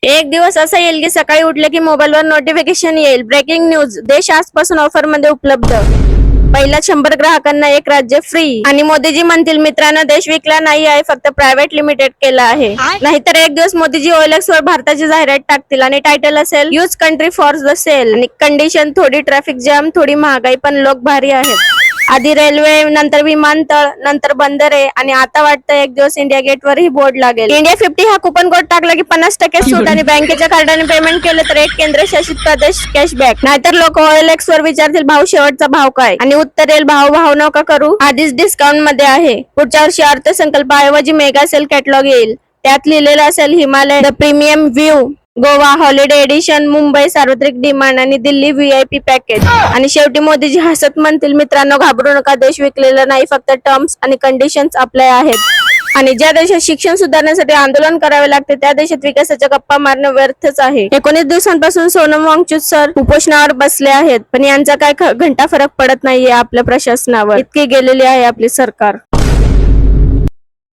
एक दिवस असा येईल की सकाळी उठले की मोबाईलवर नोटिफिकेशन येईल, ब्रेकिंग न्यूज, देश आजपासून ऑफर मध्ये उपलब्ध, पहिल्या 100 ग्राहकांना एक राज्य फ्री. आणि मोदीजी म्हणतील मित्रांनो देश विकला नाही आहे, फक्त प्रायव्हेट लिमिटेड केला आहे. नाहीतर एक दिवस मोदीजी OLX वर भारताची जाहिरात टाकतील आणि टायटल असेल use country for the sale. आणि कंडिशन थोडी ट्रॅफिक जाम, थोडी महागाई, पण लोक भारी आहेत. आधी रेल्वे, नंतर विमानतळ, नंतर बंदरे, आणि आता वाटतं एक दिवस इंडिया गेट वरही बोर्ड लागेल. इंडिया 50 हा कुपन कोड टाकला की 50% सूट, आणि बँकेच्या कार्डाने पेमेंट केलं तर एक केंद्रशासित प्रदेश कॅशबॅक. नाहीतर लोक OLX वर विचारतील भाऊ शेवटचा भाव काय, आणि उत्तर येईल भाऊ नका करू, आधीच डिस्काउंट मध्ये आहे. पुढच्या वर्षी अर्थसंकल्पाऐवजी मेगा सेल कॅटलॉग येईल. त्यात लिहिलेलं असेल Himalaya the premium view, Goa holiday edition, Mumbai सार्वत्रिक डिमांड, आणि दिल्ली VIP पॅकेज. आणि शेवटी मोदीजी हसत म्हणतील मित्रांनो घाबरू नका, देश विकलेला नाही, फक्त टर्म्स आणि कंडिशन्स अप्लाय आहेत. आणि ज्या देशात शिक्षण सुधारण्यासाठी आंदोलन करावे लागते त्या देशात विकासाच्या गप्पा मारणं व्यर्थच आहे. 19 दिवसांपासून सोनम वांगचूक सर उपोषणावर बसले आहेत, पण यांचा काय घंटा फरक पडत नाहीये आपल्या प्रशासनावर. इतकी गेलेली आहे आपली सरकार.